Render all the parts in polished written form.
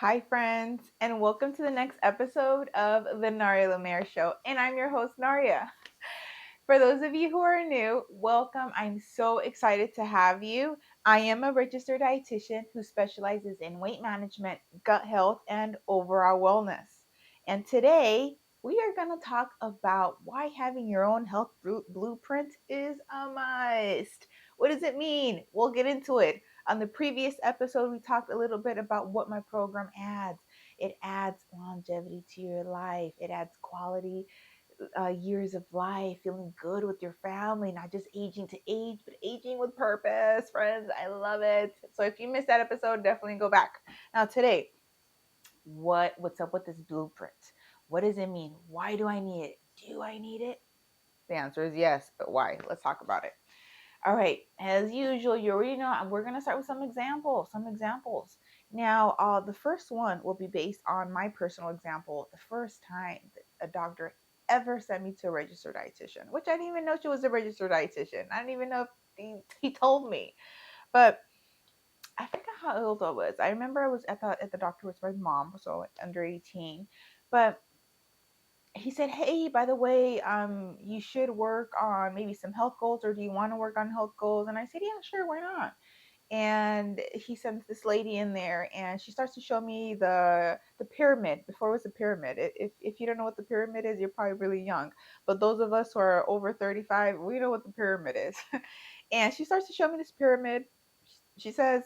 Hi, friends, and welcome to the next episode of the Naria Lemaire Show. And I'm your host, Naria. For those of you who are new, welcome. I'm so excited to have you. I am a registered dietitian who specializes in weight management, gut health, and overall wellness. And today, we are going to talk about why having your own health blueprint is a must. What does it mean? We'll get into it. On the previous episode, we talked a little bit about what my program adds. It adds longevity to your life, it adds quality years of life, feeling good with your family, not just aging to age, but aging with purpose. Friends, I love it. So if you missed that episode, definitely go back. Now today, what's up with this blueprint? What does it mean? Why do I need it? Do I need it? The answer is yes, but why? Let's talk about it. All right, as usual, you already know we're gonna start with some examples. Now, the first one will be based on my personal example. The first time that a doctor ever sent me to a registered dietitian, which I didn't even know she was a registered dietitian. I didn't even know if he told me, but I forgot how old I was. I remember I was at the doctor with my mom, so under 18, but he said, "Hey, by the way, you should work on maybe some health goals, or do you want to work on health goals?" And I said, "Yeah, sure, why not?" And he sends this lady in there, and she starts to show me the pyramid. Before it was a pyramid. If you don't know what the pyramid is, you're probably really young. But those of us who are over 35, we know what the pyramid is. And she starts to show me this pyramid. She says,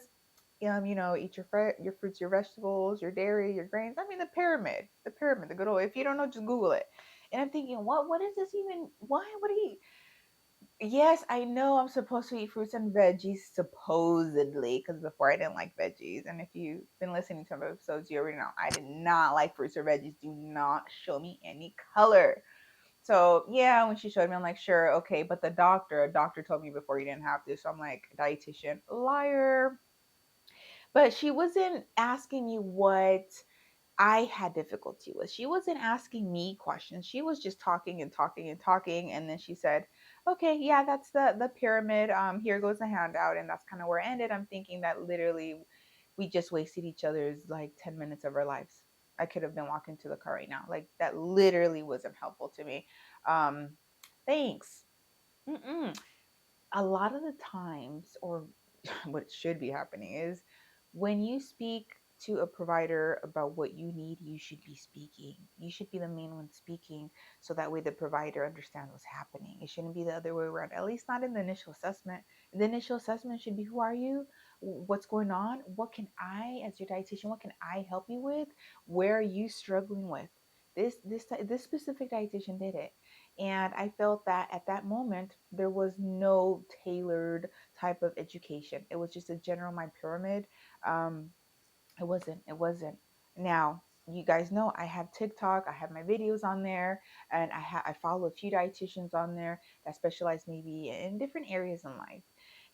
eat your fruits, your vegetables, your dairy, your grains. I mean, the pyramid, the good old. If you don't know, just Google it. And I'm thinking, what is this even? Why would he? Yes, I know I'm supposed to eat fruits and veggies, supposedly, because before I didn't like veggies. And if you've been listening to my episodes, you already know I did not like fruits or veggies. Do not show me any color. So yeah, when she showed me, I'm like, sure, okay. But a doctor told me before you didn't have to. So I'm like, dietitian, liar. But she wasn't asking me what I had difficulty with. She wasn't asking me questions. She was just talking and talking and talking. And then she said, "Okay, yeah, that's the pyramid. Here goes the handout." And that's kind of where it ended. I'm thinking that literally we just wasted each other's like 10 minutes of our lives. I could have been walking to the car right now. Like that literally wasn't helpful to me. Um, thanks. Mm-mm. A lot of the times, or what should be happening is when you speak to a provider about what you need, you should be speaking. You should be the main one speaking so that way the provider understands what's happening. It shouldn't be the other way around, at least not in the initial assessment. The initial assessment should be, who are you? What's going on? What can I, as your dietitian, what can I help you with? Where are you struggling with? This specific dietitian did it. And I felt that at that moment, there was no tailored type of education. It was just a general my pyramid. Um, it wasn't. Now, you guys know I have TikTok, I have my videos on there, and I follow a few dietitians on there that specialize maybe in different areas in life.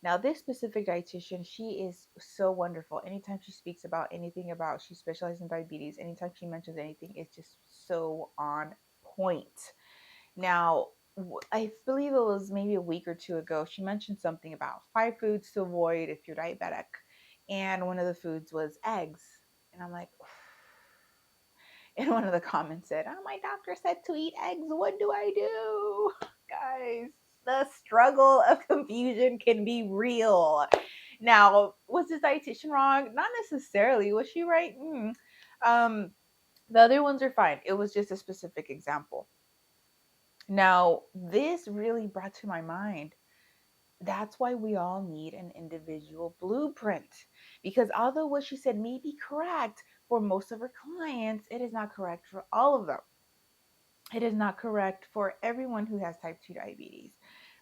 Now, this specific dietitian, she is so wonderful. Anytime she speaks about anything about, she specializes in diabetes, anytime she mentions anything, it's just so on point. Now, I believe it was maybe a week or two ago, she mentioned something about 5 foods to avoid if you're diabetic. And one of the foods was eggs. And I'm like, and one of the comments said, "Oh, my doctor said to eat eggs. What do I do?" Guys, the struggle of confusion can be real. Now, was this dietitian wrong? Not necessarily. Was she right? Um, the other ones are fine. It was just a specific example. Now, this really brought to my mind, that's why we all need an individual blueprint. Because although what she said may be correct for most of her clients, it is not correct for all of them. It is not correct for everyone who has type 2 diabetes,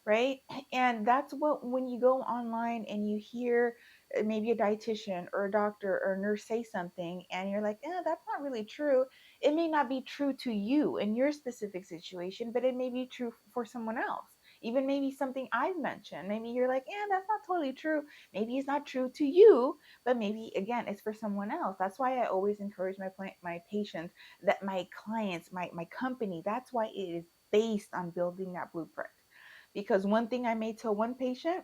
right? And that's what, when you go online and you hear maybe a dietitian or a doctor or a nurse say something and you're like, that's not really true. It may not be true to you in your specific situation, but it may be true for someone else. Even maybe something I've mentioned, maybe you're like, that's not totally true. Maybe it's not true to you, but maybe again it's for someone else. That's why I always encourage my patients, that my clients, my company, that's why it is based on building that blueprint. Because one thing I may tell one patient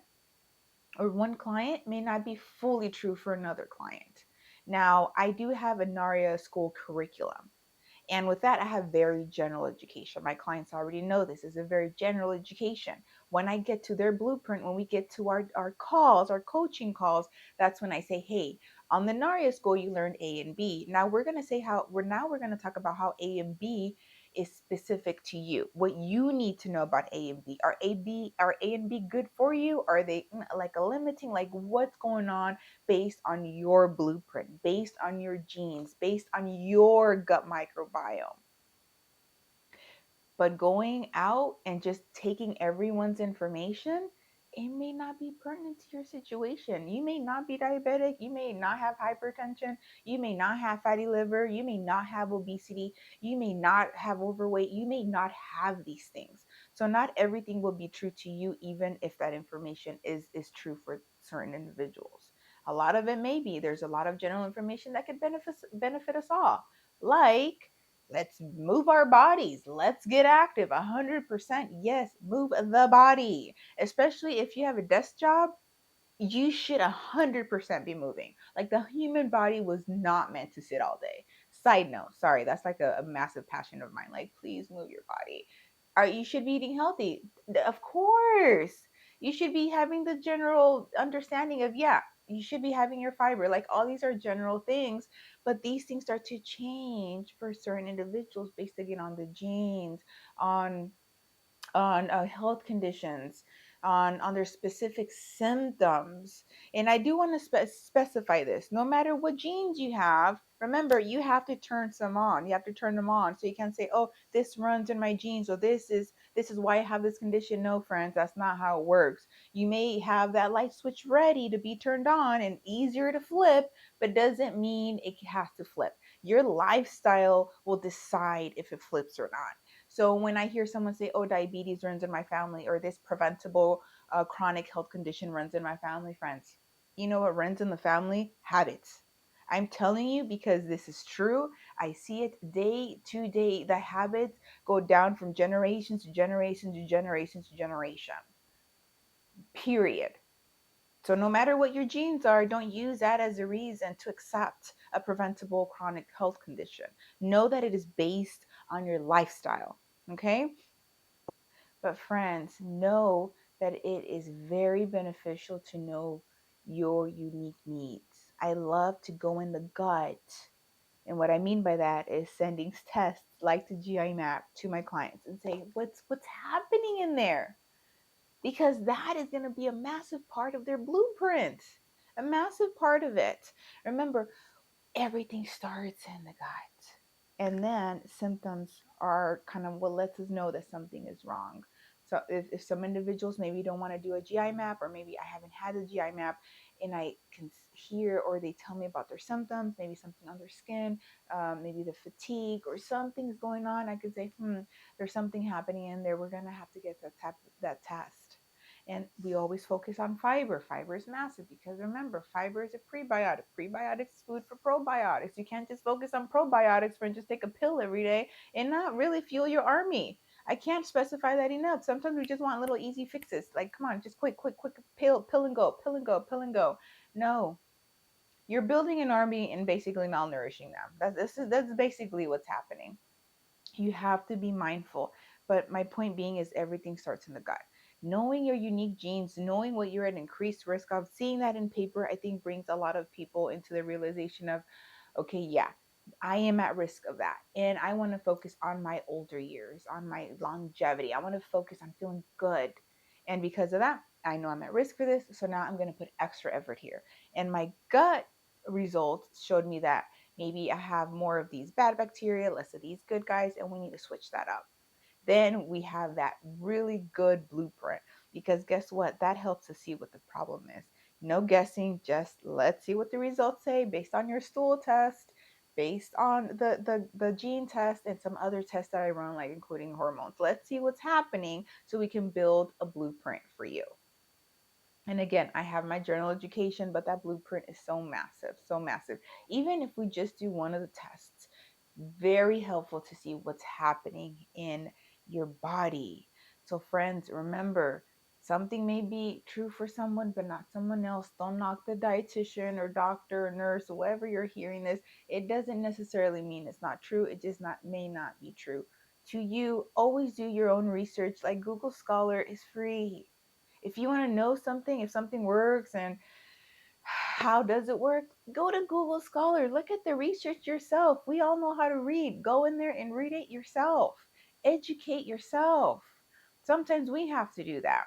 or one client may not be fully true for another client. Now, I do have a NARIA school curriculum. And with that, I have very general education. My clients already know this is a very general education. When I get to their blueprint, when we get to our calls, our coaching calls, that's when I say, hey, on the NARIA school, you learned A and B. Now we're going to talk about how A and B is specific to you. What you need to know about A and B. Are A and B good for you? Are they like a limiting? Like what's going on based on your blueprint, based on your genes, based on your gut microbiome? But going out and just taking everyone's information, it may not be pertinent to your situation. You may not be diabetic. You may not have hypertension. You may not have fatty liver. You may not have obesity. You may not have overweight. You may not have these things. So not everything will be true to you, even if that information is true for certain individuals. A lot of it may be. There's a lot of general information that could benefit us all. Like, let's move our bodies. Let's get active. 100%. Yes, move the body. Especially if you have a desk job, you should 100% be moving. Like the human body was not meant to sit all day. Side note, sorry, that's like a massive passion of mine. Like, please move your body. You should be eating healthy. Of course. You should be having the general understanding of, yeah, you should be having your fiber. Like, all these are general things, but these things start to change for certain individuals based again on the genes, on health conditions, on their specific symptoms. And I do want to specify this: no matter what genes you have, remember, you have to turn some on. You have to turn them on. So you can't say, oh, this runs in my genes, or this is why I have this condition. No, friends, that's not how it works. You may have that light switch ready to be turned on and easier to flip, but doesn't mean it has to flip. Your lifestyle will decide if it flips or not. So when I hear someone say, oh, diabetes runs in my family, or this preventable chronic health condition runs in my family, friends, you know what runs in the family? Habits. I'm telling you because this is true. I see it day to day. The habits go down from generation to generation to generation to generation. Period. So no matter what your genes are, don't use that as a reason to accept a preventable chronic health condition. Know that it is based on your lifestyle. Okay? But friends, know that it is very beneficial to know your unique needs. I love to go in the gut. And what I mean by that is sending tests like the GI map to my clients and say, what's happening in there? Because that is going to be a massive part of their blueprint. A massive part of it. Remember, everything starts in the gut. And then symptoms are kind of what lets us know that something is wrong. So if some individuals maybe don't want to do a GI map, or maybe I haven't had a GI map and I can hear, or they tell me about their symptoms, maybe something on their skin, maybe the fatigue or something's going on, I could say, there's something happening in there. We're going to have to get that test. And we always focus on fiber. Fiber is massive because remember, fiber is a prebiotic. Prebiotics is food for probiotics. You can't just focus on probiotics and just take a pill every day and not really fuel your army. I can't specify that enough. Sometimes we just want little easy fixes. Like, come on, just quick, pill and go, pill and go, pill and go. No, you're building an army and basically malnourishing them. That's basically what's happening. You have to be mindful. But my point being is everything starts in the gut. Knowing your unique genes, knowing what you're at increased risk of, seeing that in paper, I think brings a lot of people into the realization of, okay, yeah, I am at risk of that. And I want to focus on my older years, on my longevity. I want to focus on feeling good. And because of that, I know I'm at risk for this. So now I'm going to put extra effort here. And my gut results showed me that maybe I have more of these bad bacteria, less of these good guys, and we need to switch that up. Then we have that really good blueprint, because guess what? That helps us see what the problem is. No guessing, just let's see what the results say based on your stool test, based on the gene test, and some other tests that I run, like including hormones. Let's see what's happening so we can build a blueprint for you. And again, I have my journal education, but that blueprint is so massive, so massive. Even if we just do one of the tests, very helpful to see what's happening in your body. So, friends, remember, Something may be true for someone, but not someone else. Don't knock the dietitian or doctor or nurse or whoever you're hearing this. It doesn't necessarily mean it's not true. It just not may not be true to you. Always do your own research. Like Google Scholar is free. If you want to know something, if something works and how does it work, go to Google Scholar. Look at the research yourself. We all know how to read. Go in there and read it yourself. Educate yourself. Sometimes we have to do that.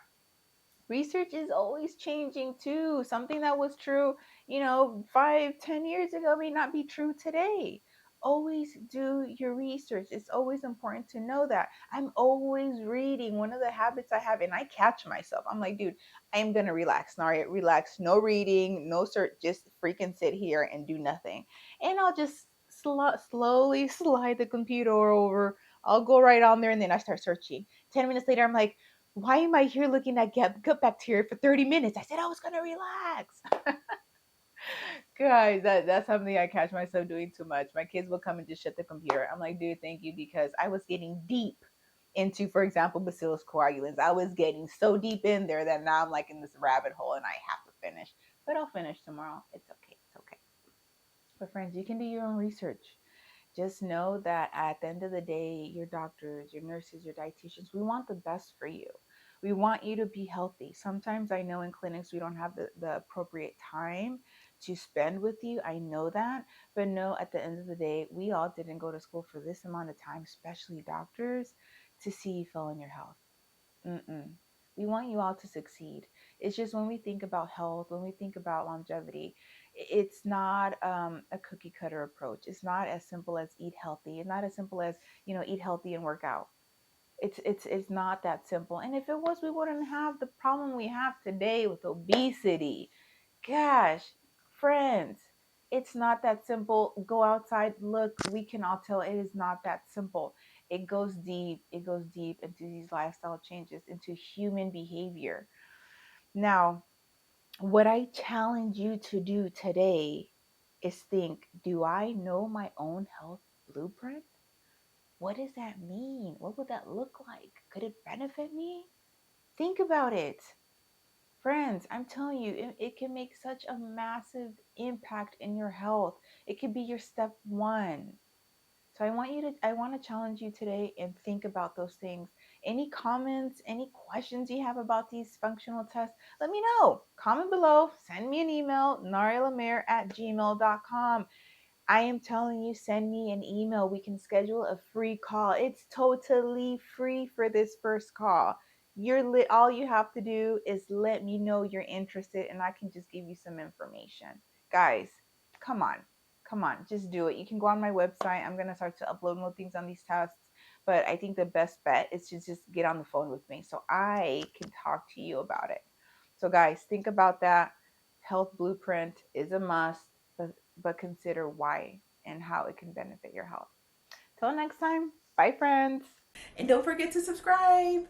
Research is always changing too. Something that was true, 5, 10 years ago may not be true today. Always do your research. It's always important to know that. I'm always reading. One of the habits I have, and I catch myself, I'm like, dude, I'm gonna relax. Naria, relax. No reading, no search, just freaking sit here and do nothing. And I'll just slowly slide the computer over. I'll go right on there and then I start searching. 10 minutes later, I'm like, why am I here looking at gut bacteria for 30 minutes? I said I was gonna relax. Guys, that's something I catch myself doing too much. My kids will come and just shut the computer. I'm like, dude, thank you, because I was getting deep into, for example, Bacillus coagulans. I was getting so deep in there that now I'm like in this rabbit hole and I have to finish. But I'll finish tomorrow. It's okay. It's okay. But friends, you can do your own research. Just know that at the end of the day, your doctors, your nurses, your dietitians, we want the best for you. We want you to be healthy. Sometimes I know in clinics we don't have the appropriate time to spend with you. I know that. But no, at the end of the day, we all didn't go to school for this amount of time, especially doctors, to see you fail in your health. Mm-mm. We want you all to succeed. It's just when we think about health, when we think about longevity, it's not a cookie cutter approach. It's not as simple as eat healthy. It's not as simple as eat healthy and work out. It's not that simple. And if it was, we wouldn't have the problem we have today with obesity. Gosh, friends, it's not that simple. Go outside, look, we can all tell it is not that simple. It goes deep. It goes deep into these lifestyle changes, into human behavior. Now, what I challenge you to do today is think, do I know my own health blueprint? What does that mean? What would that look like? Could it benefit me? Think about it. Friends, I'm telling you, it can make such a massive impact in your health. It could be your step one. So I want to challenge you today and think about those things. Any comments, any questions you have about these functional tests, let me know. Comment below, send me an email, narialamaire@gmail.com. I am telling you, send me an email. We can schedule a free call. It's totally free for this first call. All you have to do is let me know you're interested and I can just give you some information. Guys, come on. Come on, just do it. You can go on my website. I'm going to start to upload more things on these tests, but I think the best bet is to just get on the phone with me so I can talk to you about it. So guys, think about that. Health blueprint is a must, but consider why and how it can benefit your health. Till next time, bye, friends. And don't forget to subscribe.